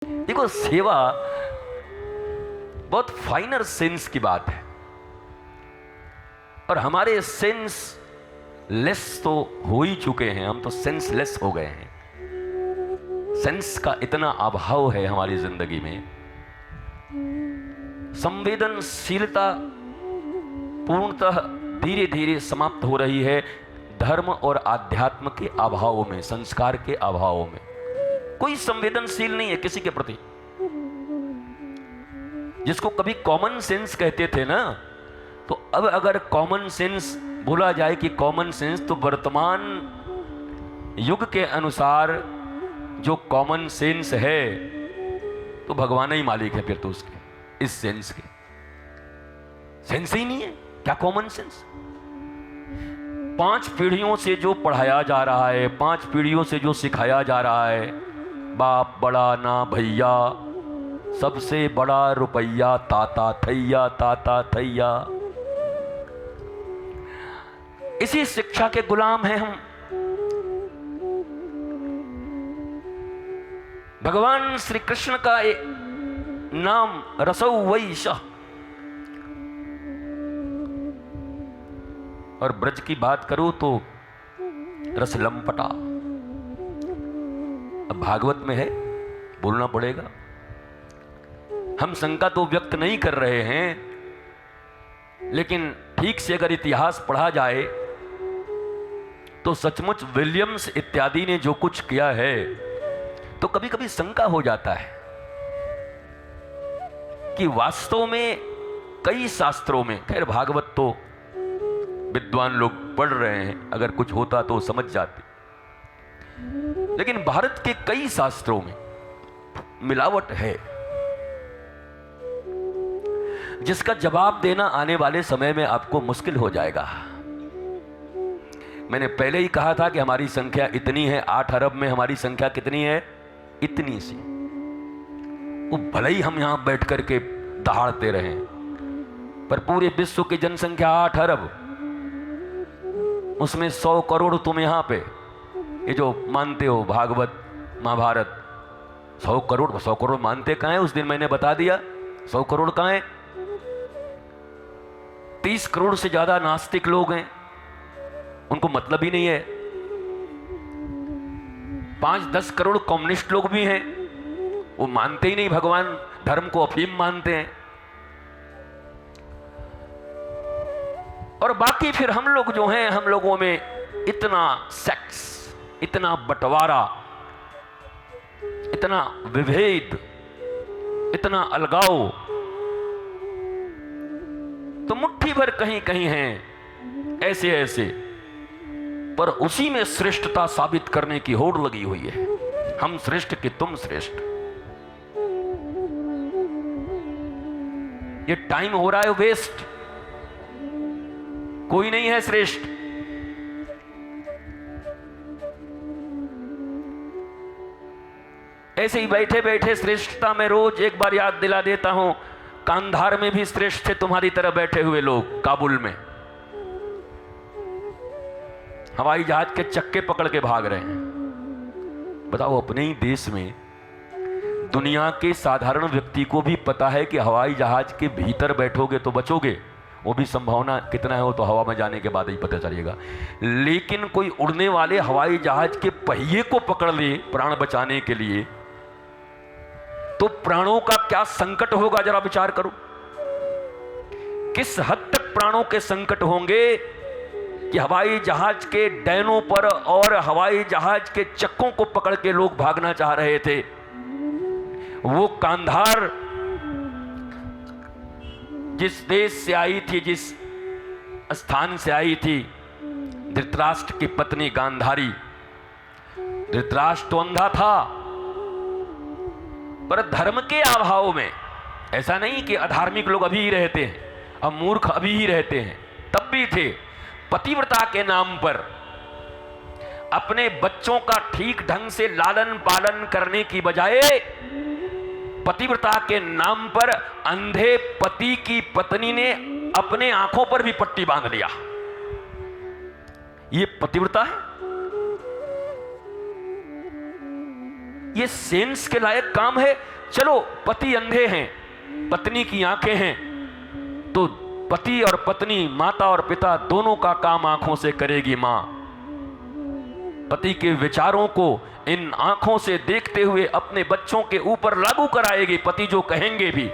देखो, सेवा बहुत फाइनर सेंस की बात है, और हमारे सेंस लेस तो हो ही चुके हैं। हम तो सेंस लेस हो गए हैं। सेंस का इतना अभाव है हमारी जिंदगी में। संवेदनशीलता पूर्णतः धीरे धीरे समाप्त हो रही है धर्म और आध्यात्म के अभाव में, संस्कार के अभाव में। कोई संवेदनशील नहीं है किसी के प्रति। जिसको कभी कॉमन सेंस कहते थे ना, तो अब अगर कॉमन सेंस बोला जाए कि कॉमन सेंस, तो वर्तमान युग के अनुसार जो कॉमन सेंस है तो भगवान ही मालिक है फिर तो उसके, इस सेंस के। सेंस ही नहीं है, क्या कॉमन सेंस? 5 पीढ़ियों से जो पढ़ाया जा रहा है, 5 पीढ़ियों से जो सिखाया जा रहा है, बाप बड़ा ना भैया, सबसे बड़ा रुपया, ताता थैया, ताता थैया। इसी शिक्षा के गुलाम हैं हम। भगवान श्री कृष्ण का एक नाम रसौ वैशः, और ब्रज की बात करूं तो रसलंपटा। अब भागवत में है, बोलना पड़ेगा। हम शंका तो व्यक्त नहीं कर रहे हैं, लेकिन ठीक से अगर इतिहास पढ़ा जाए तो सचमुच विलियम्स इत्यादि ने जो कुछ किया है, तो कभी कभी शंका हो जाता है कि वास्तव में कई शास्त्रों में, खैर भागवत तो विद्वान लोग पढ़ रहे हैं, अगर कुछ होता तो समझ जाते, लेकिन भारत के कई शास्त्रों में मिलावट है, जिसका जवाब देना आने वाले समय में आपको मुश्किल हो जाएगा। मैंने पहले ही कहा था कि हमारी संख्या इतनी है, 8 अरब में हमारी संख्या कितनी है? इतनी सी। वो भले ही हम यहां बैठ करके दहाड़ते रहें, पर पूरे विश्व की जनसंख्या 8 अरब, उसमें 100 करोड़ तुम यहां पे, ये जो मानते हो भागवत महाभारत, 100 करोड़ मानते कहां है? उस दिन मैंने बता दिया 100 करोड़ कहां है। 30 करोड़ से ज्यादा नास्तिक लोग हैं, उनको मतलब ही नहीं है। 5-10 करोड़ कम्युनिस्ट लोग भी हैं, वो मानते ही नहीं भगवान, धर्म को अफीम मानते हैं। और बाकी फिर हम लोग जो हैं, हम लोगों में इतना सेक्स, इतना बंटवारा, इतना विभेद, इतना अलगाव, तो मुट्ठी भर कहीं कहीं हैं ऐसे ऐसे, पर उसी में श्रेष्ठता साबित करने की होड़ लगी हुई है। हम श्रेष्ठ कि तुम श्रेष्ठ। ये टाइम हो रहा है वेस्ट। कोई नहीं है श्रेष्ठ। ऐसे ही बैठे बैठे श्रेष्ठता में रोज एक बार याद दिला देता हूं, कांधार में भी श्रेष्ठ थे तुम्हारी तरह बैठे हुए लोग, काबुल में हवाई जहाज के चक्के पकड़ के भाग रहे हैं। बताओ, अपने ही देश में दुनिया के साधारण व्यक्ति को भी पता है कि हवाई जहाज के भीतर बैठोगे तो बचोगे, वो भी संभावना कितना है वो तो हवा में जाने के बाद ही पता चलेगा। लेकिन कोई उड़ने वाले हवाई जहाज के पहिए को पकड़ ले प्राण बचाने के लिए, तो प्राणों का क्या संकट होगा, जरा विचार करो। किस हद तक प्राणों के संकट होंगे कि हवाई जहाज के डैनों पर और हवाई जहाज के चक्कों को पकड़ के लोग भागना चाह रहे थे। वो कांधार जिस देश से आई थी, जिस स्थान से आई थी, धृतराष्ट्र की पत्नी गांधारी, धृतराष्ट्र तो अंधा था, पर धर्म के अभाव में, ऐसा नहीं कि अधार्मिक लोग अभी ही रहते हैं, अब मूर्ख अभी ही रहते हैं, तब भी थे। पतिव्रता के नाम पर अपने बच्चों का ठीक ढंग से लालन पालन करने की बजाय पतिव्रता के नाम पर अंधे पति की पत्नी ने अपने आंखों पर भी पट्टी बांध लिया। ये पतिव्रता है? ये सेंस के लायक काम है? चलो पति अंधे हैं, पत्नी की आंखें हैं, तो पति और पत्नी, माता और पिता दोनों का काम आंखों से करेगी मां। पति के विचारों को इन आंखों से देखते हुए अपने बच्चों के ऊपर लागू कराएगी। पति जो कहेंगे भी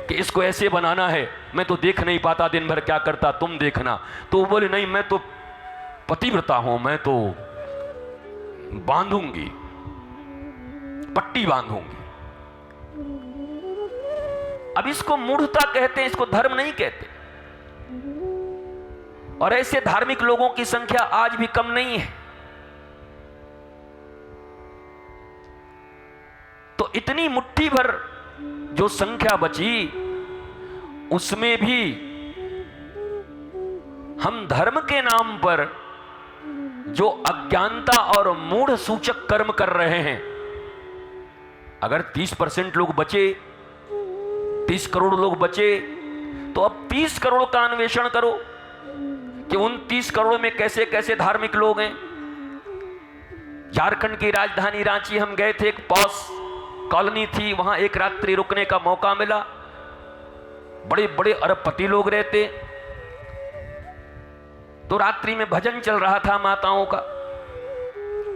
कि इसको ऐसे बनाना है, मैं तो देख नहीं पाता, दिन भर क्या करता, तुम देखना, तो वो बोले नहीं मैं तो पतिव्रता हूं, मैं तो बांधूंगी, पट्टी बांधूंगी। अब इसको मूढ़ता कहते हैं, इसको धर्म नहीं कहते। और ऐसे धार्मिक लोगों की संख्या आज भी कम नहीं है। तो इतनी मुट्ठी भर जो संख्या बची, उसमें भी हम धर्म के नाम पर जो अज्ञानता और मूढ़ सूचक कर्म कर रहे हैं, अगर 30% लोग बचे, 30 करोड़ लोग बचे, तो अब 30 करोड़ का अन्वेषण करो कि उन 30 करोड़ में कैसे कैसे धार्मिक लोग हैं। झारखंड की राजधानी रांची हम गए थे, एक पॉस कॉलोनी थी, वहां एक रात्रि रुकने का मौका मिला। बड़े बड़े अरबपति लोग रहते। तो रात्रि में भजन चल रहा था माताओं का,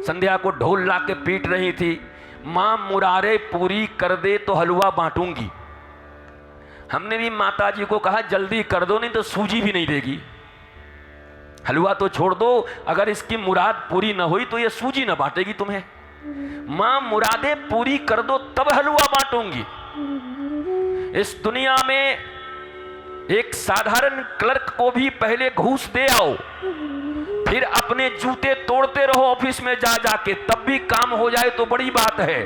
संध्या को ढोल ला के पीट रही थी, मां मुरारे पूरी कर दे तो हलवा बांटूंगी। हमने भी माता जी को कहा जल्दी कर दो, नहीं तो सूजी भी नहीं देगी। हलवा तो छोड़ दो, अगर इसकी मुराद पूरी ना हुई तो ये सूजी ना बांटेगी तुम्हें। मां मुरादे पूरी कर दो तब हलवा बांटूंगी। इस दुनिया में एक साधारण क्लर्क को भी पहले घूस दे आओ, फिर अपने जूते तोड़ते रहो ऑफिस में जा जाके, तब भी काम हो जाए तो बड़ी बात है।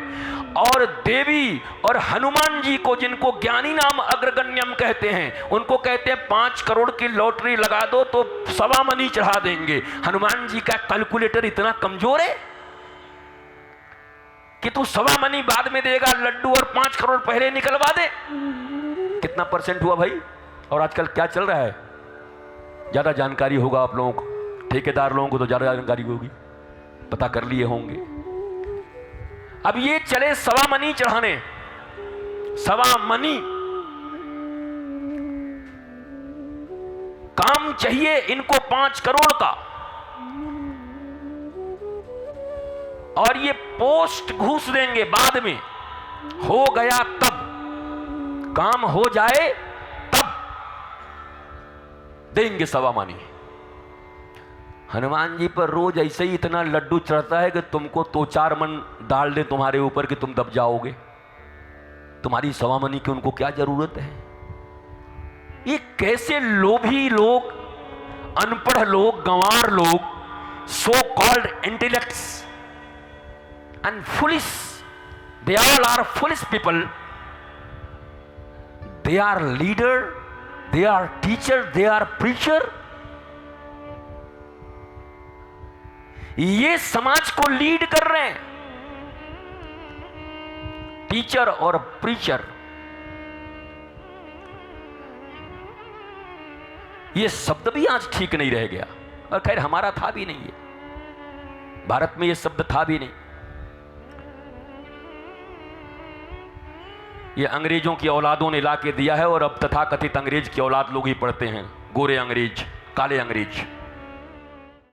और देवी और हनुमान जी को, जिनको ज्ञानी नाम अग्रगण्यम कहते हैं, उनको कहते हैं 5 करोड़ की लॉटरी लगा दो तो 1.25 मनी चढ़ा देंगे। हनुमान जी का कैलकुलेटर इतना कमजोर है कि तू 1.25 मनी बाद में देगा लड्डू और 5 करोड़ पहले निकलवा दे। कितना परसेंट हुआ भाई? और आजकल क्या चल रहा है? ज्यादा जानकारी होगा आप लोगों को, ठेकेदार लोगों को तो ज्यादा जानकारी होगी, पता कर लिए होंगे। अब ये चले 1.25 मनी चढ़ाने, 1.25 मनी काम चाहिए इनको 5 करोड़ का, और ये पोस्ट घूस देंगे बाद में। हो गया तब, काम हो जाए तब देंगे 1.25 मनी। हनुमान जी पर रोज ऐसे ही इतना लड्डू चढ़ता है कि तुमको 2-4 मन डाल दे तुम्हारे ऊपर कि तुम दब जाओगे। तुम्हारी 1.25 मनी की उनको क्या जरूरत है? ये कैसे लोभी लोग, अनपढ़ लोग, गंवार लोग, so called intellects and foolish, they all are foolish people. They are leader, they are teacher, they are preacher. ये समाज को लीड कर रहे हैं, टीचर और प्रीचर। ये शब्द भी आज ठीक नहीं रह गया, और खैर हमारा था भी नहीं, है भारत में ये शब्द था भी नहीं। ये अंग्रेजों की औलादों ने ला के दिया है, और अब तथाकथित अंग्रेज की औलाद लोग ही पढ़ते हैं, गोरे अंग्रेज, काले अंग्रेज।